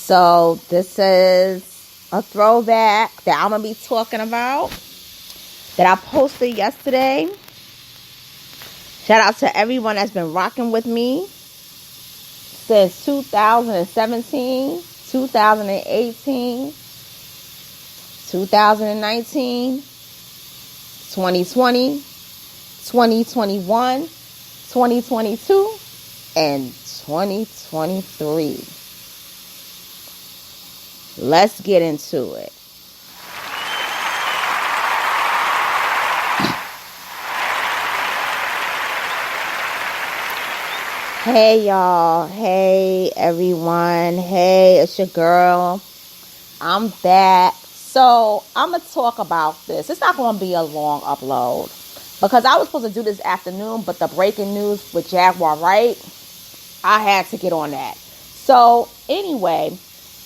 So this is a throwback that I'm going to be talking about that I posted yesterday. Shout out to everyone that's been rocking with me since 2017, 2018, 2019, 2020, 2021, 2022, and 2023. Let's get into it. Hey y'all, hey everyone, hey, it's your girl. I'm back. So I'm going to talk about this. It's not going to be a long upload because I was supposed to do this afternoon, but the breaking news with Jaguar Wright, I had to get on that. So anyway,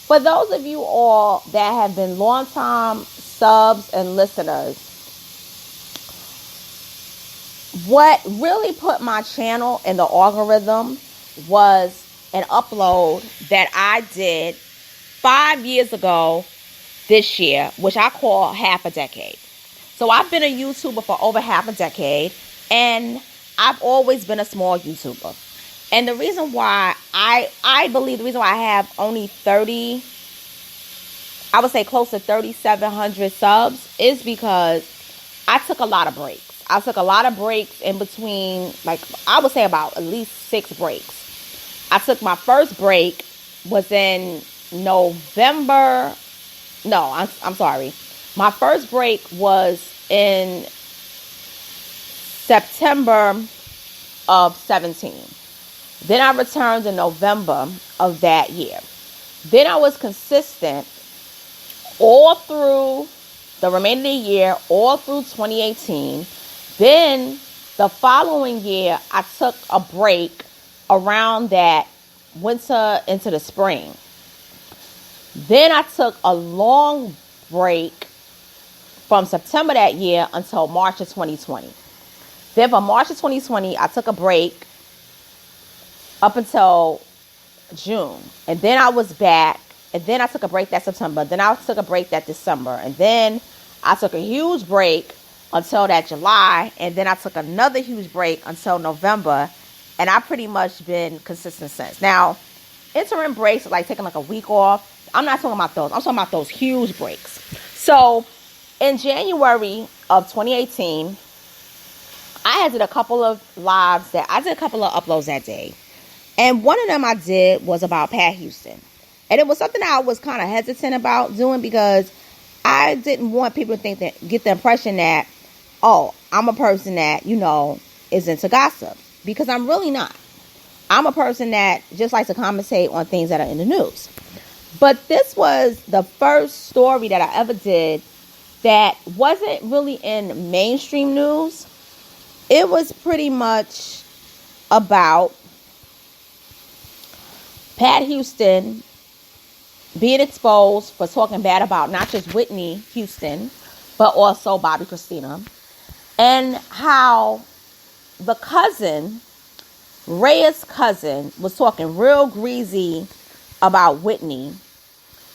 for those of you all that have been longtime subs and listeners, what really put my channel in the algorithm was an upload that I did 5 years ago this year, which I call half a decade. So I've been a YouTuber for over half a decade, and I've always been a small YouTuber. And the reason why I believe the reason why I have only 30, I would say close to 3,700 subs is because I took a lot of breaks. I took a lot of breaks in between, like I would say about at least 6 breaks. I took my first break was in November. No, I'm sorry. My first break was in September of 17. Then I returned in November of that year. Then I was consistent all through the remainder of the year, all through 2018. Then the following year, I took a break around that winter into the spring. Then I took a long break from September that year until March of 2020. Then from March of 2020, I took a break up until June. And then I was back. And then I took a break that September. Then I took a break that December. And then I took a huge break until that July. And then I took another huge break until November. And I've pretty much been consistent since. Now, interim breaks, like taking like a week off, I'm not talking about those. I'm talking about those huge breaks. So in January of 2018, I did a couple of lives I did a couple of uploads that day. And one of them I did was about pathouston. And it was something I was kind of hesitant about doing because I didn't want people to get the impression that, oh, I'm a person that, is into gossip. Because I'm really not. I'm a person that just likes to commentate on things that are in the news. But this was the first story that I ever did that wasn't really in mainstream news. It was pretty much about pathouston being exposed for talking bad about not just Whitney Houston, but also bobbikristina. And how the cousin, Rhea's cousin, was talking real greasy about Whitney,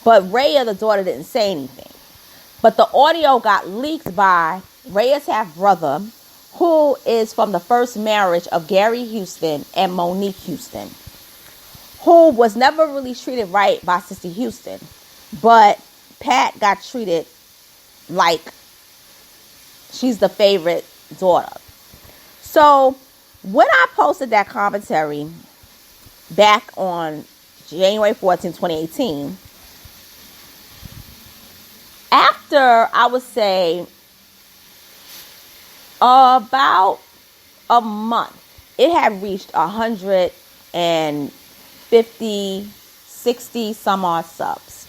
but Rhea, the daughter, didn't say anything. But the audio got leaked by Rhea's half-brother, who is from the first marriage of Gary Houston and Monique Houston, who was never really treated right by Sister Houston. But Pat got treated like she's the favorite daughter. So when I posted that commentary back on January 14, 2018, after, I would say, about a month, it had reached 150, 60 some odd subs.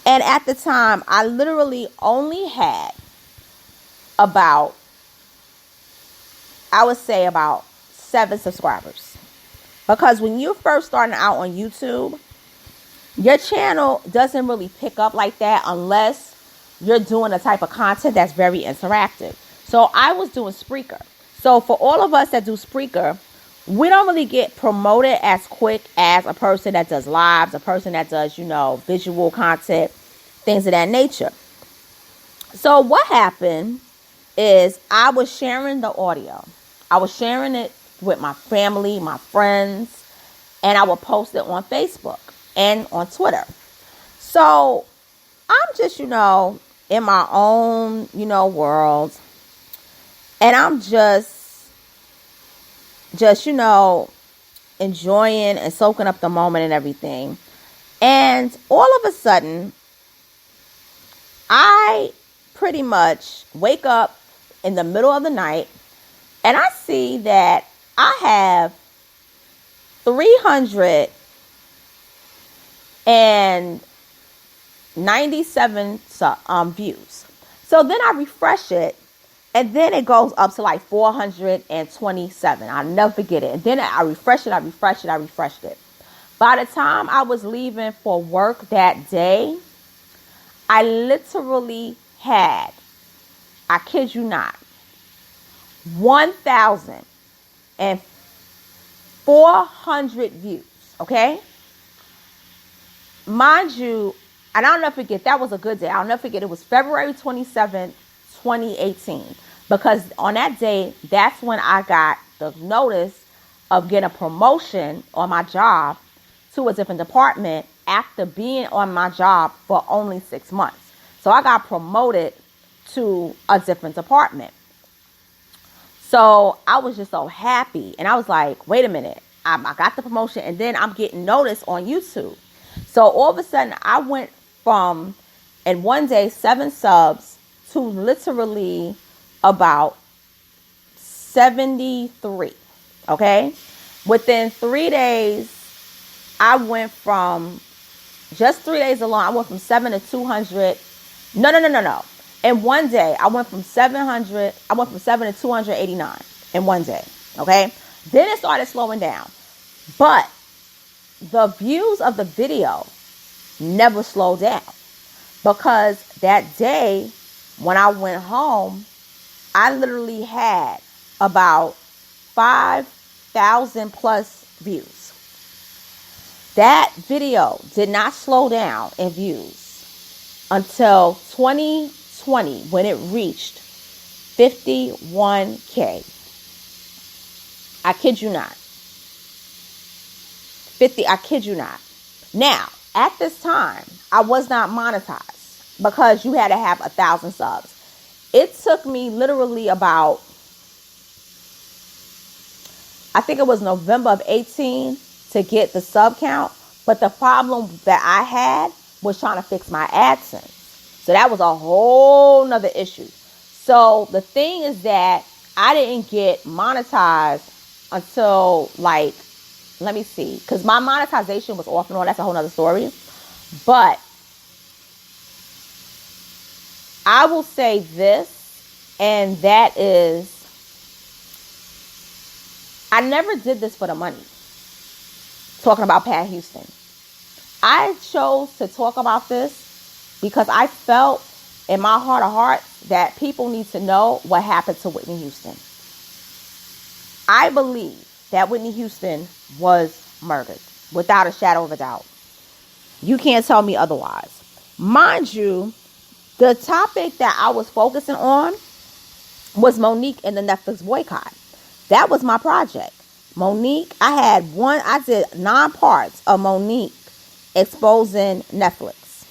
And at the time, I literally only had about 7 subscribers. Because when you're first starting out on YouTube, your channel doesn't really pick up like that unless you're doing a type of content that's very interactive. So I was doing Spreaker. So for all of us that do Spreaker, we don't really get promoted as quick as a person that does lives, a person that does, visual content, things of that nature. So what happened is I was sharing the audio. I was sharing it with my family, my friends, and I would post it on Facebook and on Twitter. So I'm just, in my own, world. And I'm just, enjoying and soaking up the moment and everything. And all of a sudden, I pretty much wake up in the middle of the night and I see that I have 397 views. So then I refresh it, and then it goes up to like 427. I'll never forget it. And then I refreshed it. By the time I was leaving for work that day, I literally had, I kid you not, 1,400 views. Okay? Mind you, and I'll never forget, that was a good day. I'll never forget, it was February 27th, 2018. Because on that day, that's when I got the notice of getting a promotion on my job to a different department after being on my job for only 6 months. So I got promoted to a different department. So I was just so happy. And I was like, wait a minute. I got the promotion and then I'm getting noticed on YouTube. So all of a sudden I went from, in one day, 7 subs to literally about 73. Okay? Within 3 days, I went from, just 3 days alone, I went from 7 to 200. No. In one day, I went from 7 to 289 in one day. Okay? Then it started slowing down. But the views of the video never slowed down. Because that day, when I went home, I literally had about 5,000 plus views. That video did not slow down in views until 2020 when it reached 51K. I kid you not. I kid you not. Now, at this time, I was not monetized because you had to have 1,000 subs. It took me literally about, I think it was November of 18 to get the sub count. But the problem that I had was trying to fix my AdSense. So that was a whole nother issue. So the thing is that I didn't get monetized until like, let me see, because my monetization was off and on. That's a whole nother story. But I will say this, and that is, I never did this for the money. Talking about Pat Houston. I chose to talk about this because I felt in my heart of hearts that people need to know what happened to Whitney Houston. I believe that Whitney Houston was murdered without a shadow of a doubt. You can't tell me otherwise. Mind you, the topic that I was focusing on was Monique and the Netflix boycott. That was my project. Monique, I did 9 parts of Monique exposing Netflix.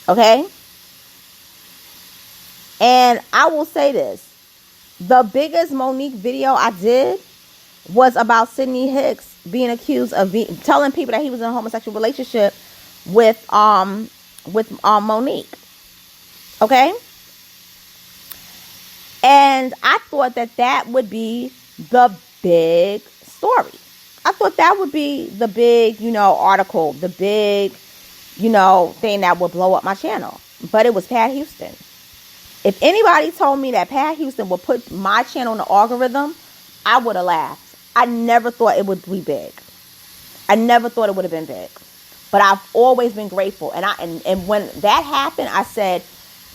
Okay? And I will say this. The biggest Monique video I did was about Sidney Hicks being accused of telling people that he was in a homosexual relationship with Monique. Okay? And I thought that would be the big story. I thought that would be the big, article, the big, thing that would blow up my channel. But it was Pat Houston. If anybody told me that Pat Houston would put my channel in the algorithm, I would have laughed. I never thought it would be big. I never thought it would have been big. But I've always been grateful. And when that happened, I said,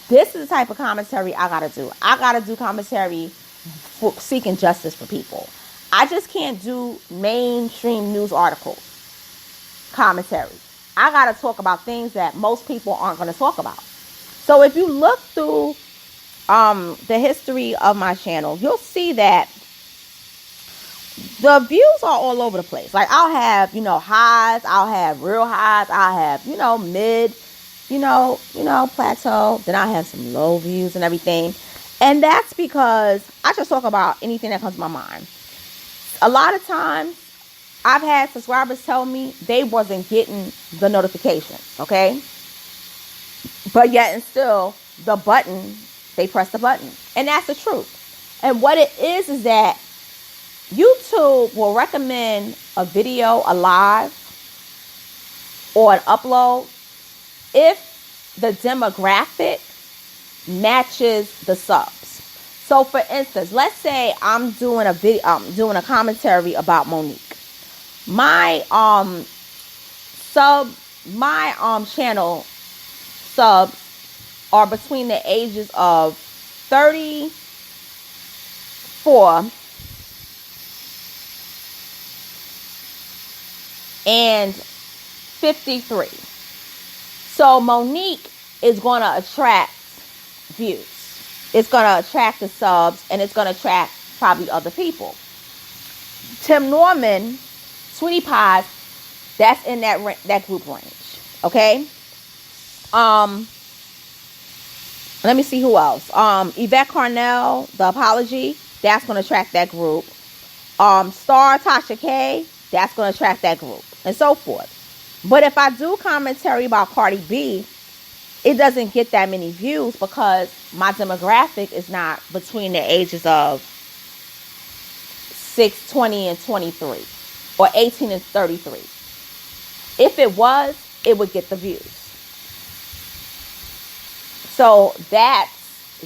this is the type of commentary I got to do. I got to do commentary for seeking justice for people. I just can't do mainstream news articles, commentary. I got to talk about things that most people aren't going to talk about. So if you look through the history of my channel, you'll see that the views are all over the place. Like, I'll have, highs, I'll have real highs, I'll have, mid, plateau. Then I'll have some low views and everything. And that's because I just talk about anything that comes to my mind. A lot of times, I've had subscribers tell me they wasn't getting the notifications, okay? But yet and still, the button, they press the button. And that's the truth. And what it is that YouTube will recommend a video, a live, or an upload if the demographic matches the subs. So for instance, let's say I'm doing a video, doing a commentary about Monique. My channel subs are between the ages of 34 and 53. So Monique is going to attract views. It's going to attract the subs, and it's going to attract probably other people. Tim Norman, Sweetie Pies, that's in that group range. Okay? Let me see who else. Yvette Carnell, The Apology, that's going to attract that group. Star Tasha K, that's going to attract that group, and so forth. But if I do commentary about Cardi B, it doesn't get that many views because my demographic is not between the ages of 20 and 23 or 18 and 33. If it was, it would get the views. So that's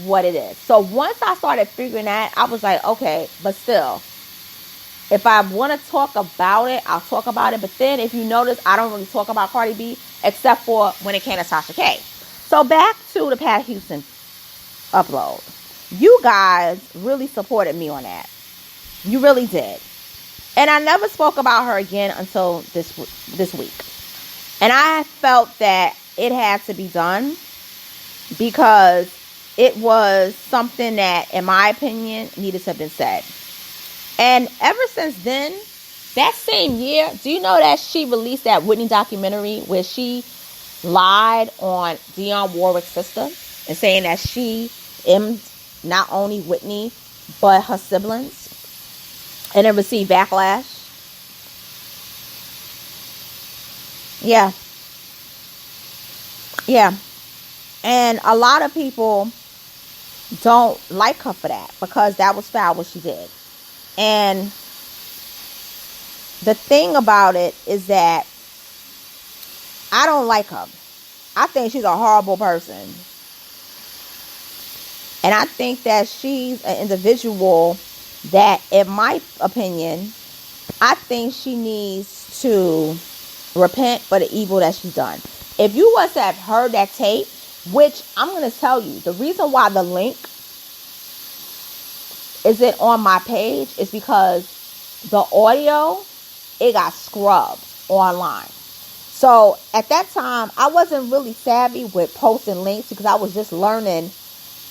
what it is. So once I started figuring that, I was like, okay, but still, if I want to talk about it, I'll talk about it. But then if you notice, I don't really talk about Cardi B except for when it came to Tasha K. So back to the pathouston upload. You guys really supported me on that. You really did. And I never spoke about her again until this week. And I felt that it had to be done because it was something that, in my opinion, needed to have been said. And ever since then, that same year, do you know that she released that Whitney documentary where she lied on Dionne Warwick's sister and saying that she emmed not only Whitney but her siblings, and it received backlash? Yeah. And a lot of people don't like her for that because that was foul what she did. And the thing about it is that I don't like her. I think she's a horrible person. And I think that she's an individual that, in my opinion, I think she needs to repent for the evil that she's done. If you was to have heard that tape, which I'm going to tell you, the reason why the link isn't on my page is because the audio, it got scrubbed online. So at that time, I wasn't really savvy with posting links because I was just learning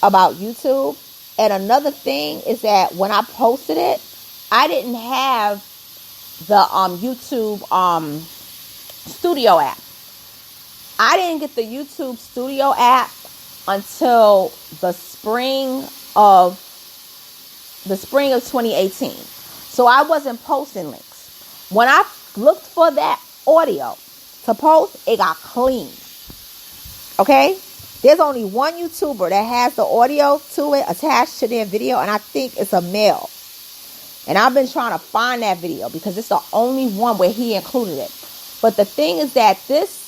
about YouTube. And another thing is that when I posted it, I didn't have the YouTube Studio app. I didn't get the YouTube Studio app until the spring of 2018. So I wasn't posting links. When I looked for that audio to post, it got clean. Okay? There's only one YouTuber that has the audio to it attached to their video, and I think it's a male. And I've been trying to find that video because it's the only one where he included it. But the thing is that this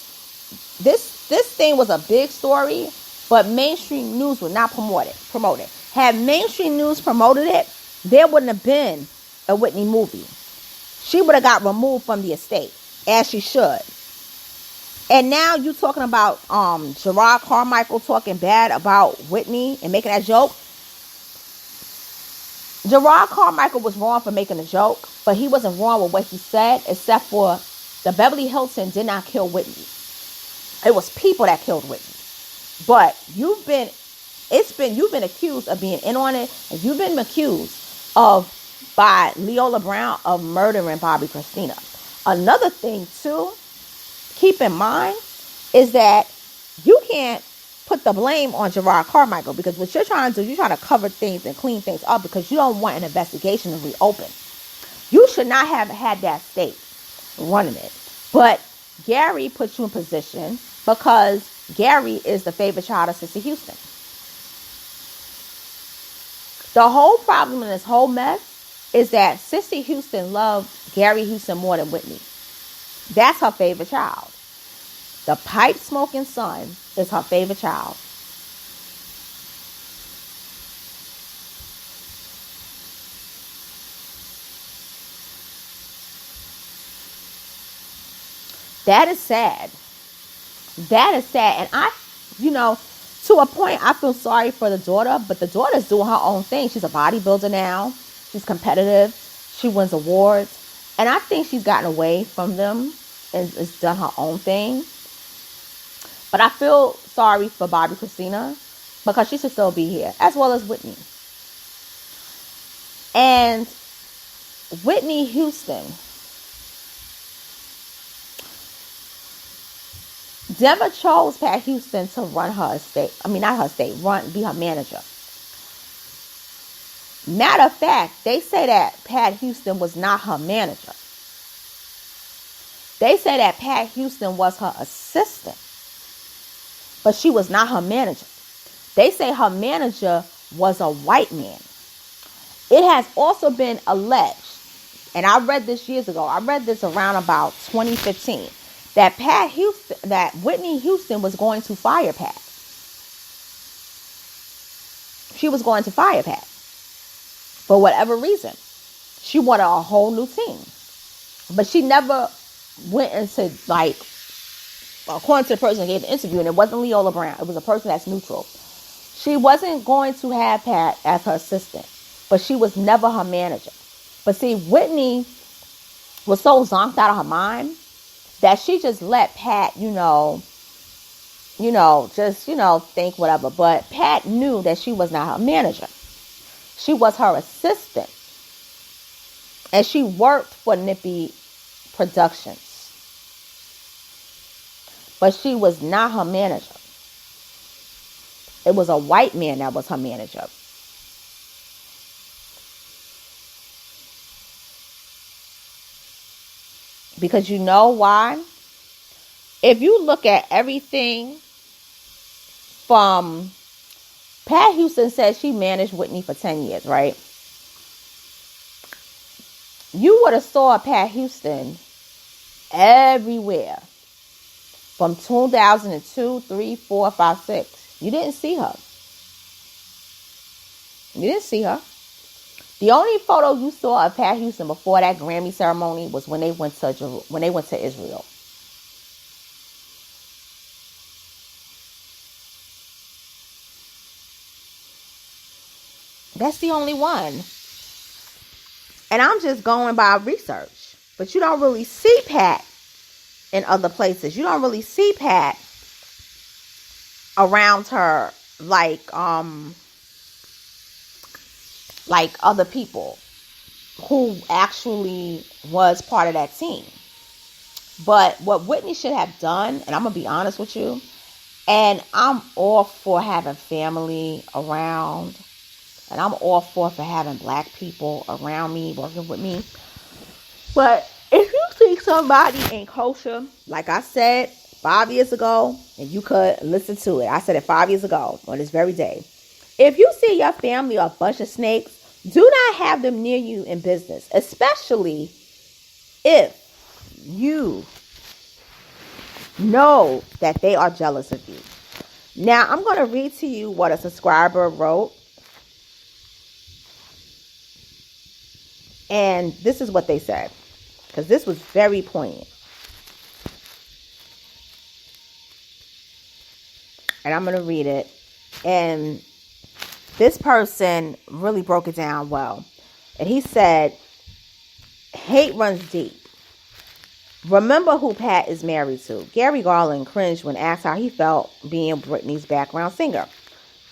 thing was a big story, but mainstream news would not promote it. Had mainstream news promoted it, there wouldn't have been a Whitney movie. She would have got removed from the estate, as she should. And now you talking about Gerard Carmichael talking bad about Whitney and making that joke. Gerard Carmichael was wrong for making a joke, but he wasn't wrong with what he said, except for the Beverly Hilton did not kill Whitney. It was people that killed Whitney. But you've been accused of being in on it, and you've been accused by Leola Brown of murdering Bobbi Kristina. Another thing too, keep in mind, is that you can't put the blame on Gerard Carmichael, because what you're trying to do, you're trying to cover things and clean things up because you don't want an investigation to reopen. You should not have had that state running it. But Gary put you in position because Gary is the favorite child of Sissy Houston. The whole problem in this whole mess is that Sissy Houston loved Gary Houston more than Whitney. That's her favorite child. The pipe-smoking son is her favorite child. That is sad. That is sad. And to a point, I feel sorry for the daughter, but the daughter's doing her own thing. She's a bodybuilder now. She's competitive. She wins awards. And I think she's gotten away from them and has done her own thing. But I feel sorry for Bobbi Kristina because she should still be here, as well as Whitney. And Whitney Houston, Denver chose Pat Houston to run her estate. Not her estate, be her manager. Matter of fact, they say that Pat Houston was not her manager. They say that Pat Houston was her assistant, but she was not her manager. They say her manager was a white man. It has also been alleged, and I read this years ago. I read this around about 2015. That Whitney Houston was going to fire Pat. She was going to fire Pat. For whatever reason. She wanted a whole new team. But she never went into, according to the person who gave the interview, and it wasn't Leola Brown. It was a person that's neutral. She wasn't going to have Pat as her assistant. But she was never her manager. But see, Whitney was so zonked out of her mind that she just let Pat, think whatever. But Pat knew that she was not her manager. She was her assistant. And she worked for Nippy Productions. But she was not her manager. It was a white man that was her manager. Because you know why? If you look at everything from Pat Houston says she managed Whitney for 10 years, right? You would have saw Pat Houston everywhere from 2002, 3, 4, 5, 6. You didn't see her. You didn't see her. The only photo you saw of Pat Houston before that Grammy ceremony was when they went to Israel. That's the only one. And I'm just going by research. But you don't really see Pat in other places. You don't really see Pat around her like other people who actually was part of that team. But what Whitney should have done, and I'm going to be honest with you, and I'm all for having family around, and I'm all for having black people around me, working with me. But if you see somebody in culture, like I said 5 years ago, and you could listen to it. I said it 5 years ago on this very day. If you see your family a bunch of snakes, do not have them near you in business, especially if you know that they are jealous of you. Now, I'm going to read to you what a subscriber wrote. And this is what they said, because this was very poignant. And I'm going to read it. And this person really broke it down well. And he said, hate runs deep. Remember who Pat is married to. Gary Garland cringed when asked how he felt being Britney's background singer.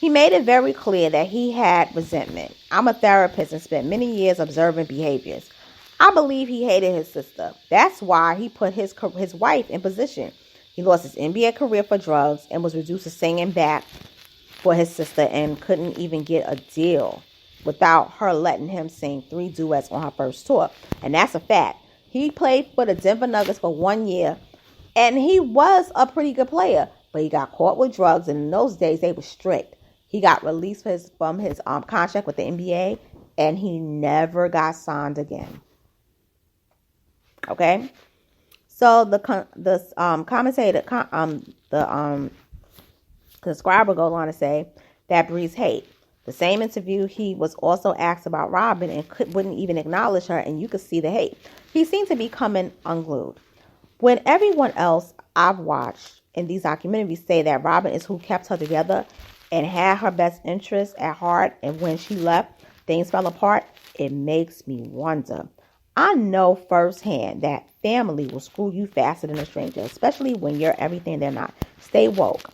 He made it very clear that he had resentment. I'm a therapist and spent many years observing behaviors. I believe he hated his sister. That's why he put his wife in position. He lost his NBA career for drugs and was reduced to singing back for his sister and couldn't even get a deal without her letting him sing 3 duets on her first tour. And that's a fact. He played for the Denver Nuggets for 1 year, and he was a pretty good player, but he got caught with drugs, and in those days, they were strict. He got released from his contract with the NBA, and he never got signed again. Okay? So the subscriber goes on to say that breeds hate. The same interview, he was also asked about Robin and wouldn't even acknowledge her, and you could see the hate. He seemed to be coming unglued. When everyone else I've watched in these documentaries say that Robin is who kept her together and had her best interests at heart, and when she left, things fell apart, it makes me wonder. I know firsthand that family will screw you faster than a stranger, especially when you're everything they're not. Stay woke.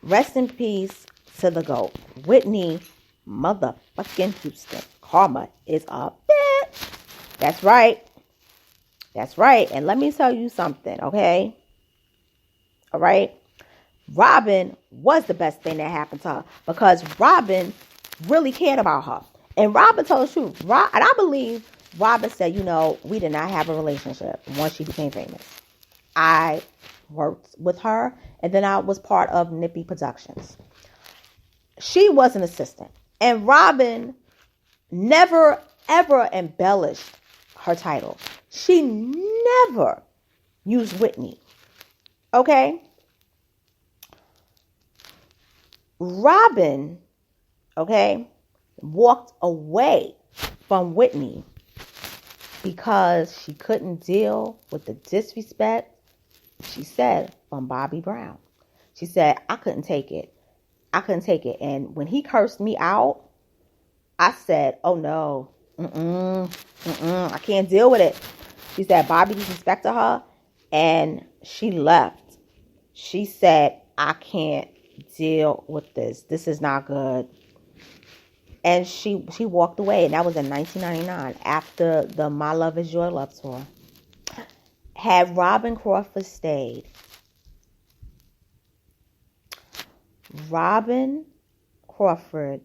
Rest in peace to the GOAT, Whitney motherfucking Houston. Karma is a bitch. That's right. That's right. And let me tell you something, okay? All right? Robin was the best thing that happened to her because Robin really cared about her. And Robin told the truth. And I believe Robin said, we did not have a relationship once she became famous. I worked with her, and then I was part of Nippy Productions. She was an assistant. And Robin never, ever embellished her title. She never used Whitney. Okay? Robin, walked away from Whitney because she couldn't deal with the disrespect, she said, from Bobby Brown. She said, I couldn't take it. And when he cursed me out, I said, oh no, I can't deal with it. She said Bobby disrespected her and she left. She said, I can't deal with this. This is not good. And she walked away, and that was in 1999 after the My Love Is Your Love tour. Had Robin Crawford stayed, Robin Crawford,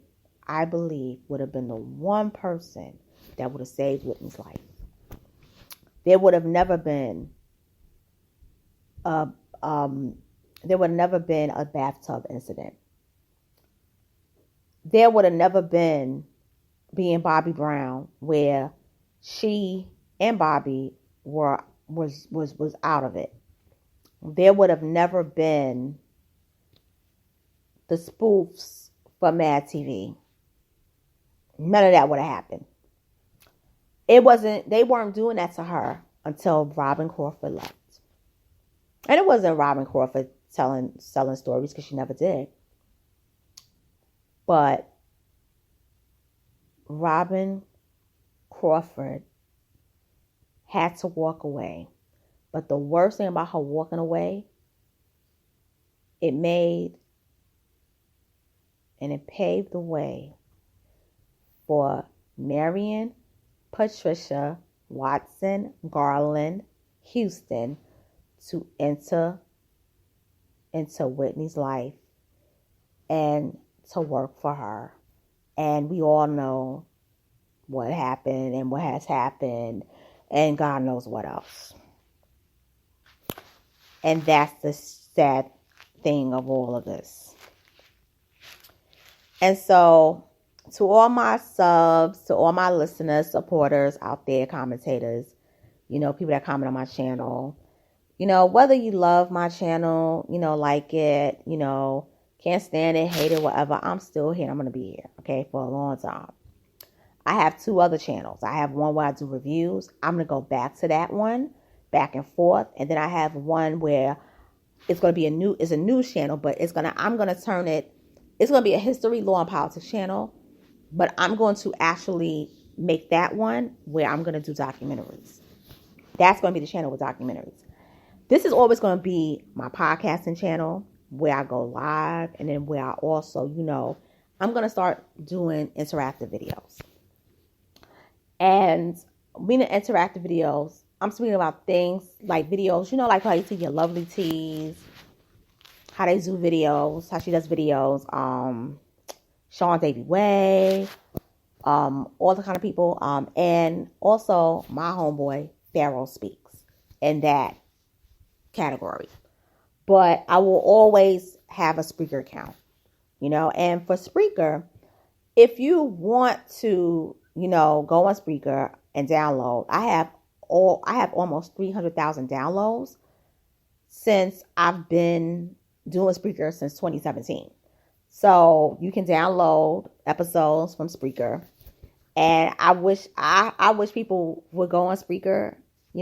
I believe, would have been the one person that would have saved Whitney's life. There would have never been a bathtub incident. There would have never been being Bobby Brown where she and Bobby was out of it. There would have never been the spoofs for Mad TV. None of that would have happened. They weren't doing that to her until Robin Crawford left. And it wasn't Robin Crawford selling stories, because she never did. But Robin Crawford had to walk away. But the worst thing about her walking away, it paved the way for Marion Patricia Watson Garland Houston to enter into Whitney's life and to work for her. And we all know what happened and what has happened, and God knows what else. And that's the sad thing of all of this. And so, to all my subs, to all my listeners, supporters out there, commentators, people that comment on my channel, whether you love my channel, like it, can't stand it, hate it, whatever, I'm still here. I'm going to be here, okay, for a long time. I have 2 other channels. I have one where I do reviews. I'm going to go back to that one, back and forth. And then I have one where it's going to be it's a news channel, but it's going to be a history, law, and politics channel. But I'm going to actually make that one where I'm going to do documentaries. That's going to be the channel with documentaries. This is always going to be my podcasting channel where I go live, and then where I also, I'm going to start doing interactive videos. And being in interactive videos, I'm speaking about things like videos, like how you see your lovely teas, how they do videos, how she does videos, Sean Davy Way, all the kind of people, and also my homeboy, Pharaoh Speaks, in that category. But I will always have a Spreaker account, and for Spreaker, if you want to, go on Spreaker and download, I have almost 300,000 downloads since I've been doing Spreaker since 2017. So you can download episodes from Spreaker, and I wish people would go on Spreaker,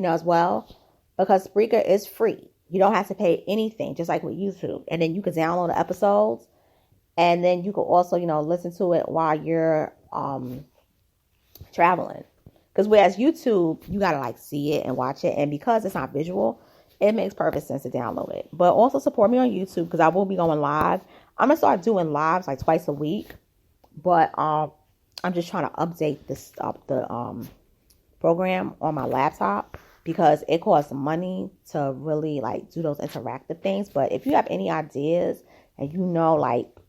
as well, because Spreaker is free. You don't have to pay anything, just like with YouTube. And then you can download the episodes, and then you can also, listen to it while you're traveling. Because whereas YouTube, you got to see it and watch it. And because it's not visual, it makes perfect sense to download it. But also support me on YouTube, because I will be going live. I'm going to start doing lives twice a week. But I'm just trying to update the program on my laptop, because it costs money to really do those interactive things. But if you have any ideas and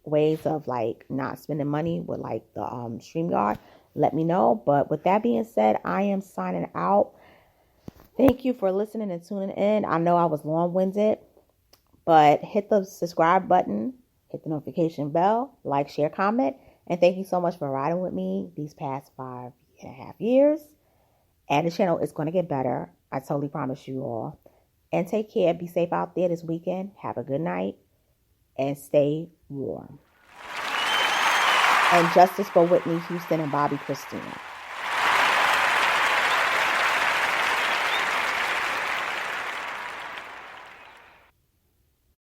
ways of not spending money with the StreamYard, let me know. But with that being said, I am signing out. Thank you for listening and tuning in. I know I was long-winded, but hit the subscribe button, hit the notification bell, share, comment, and thank you so much for riding with me these past 5.5 years. And the channel is going to get better. I totally promise you all. And take care. Be safe out there this weekend. Have a good night. And stay warm. And justice for Whitney Houston and bobbikristina.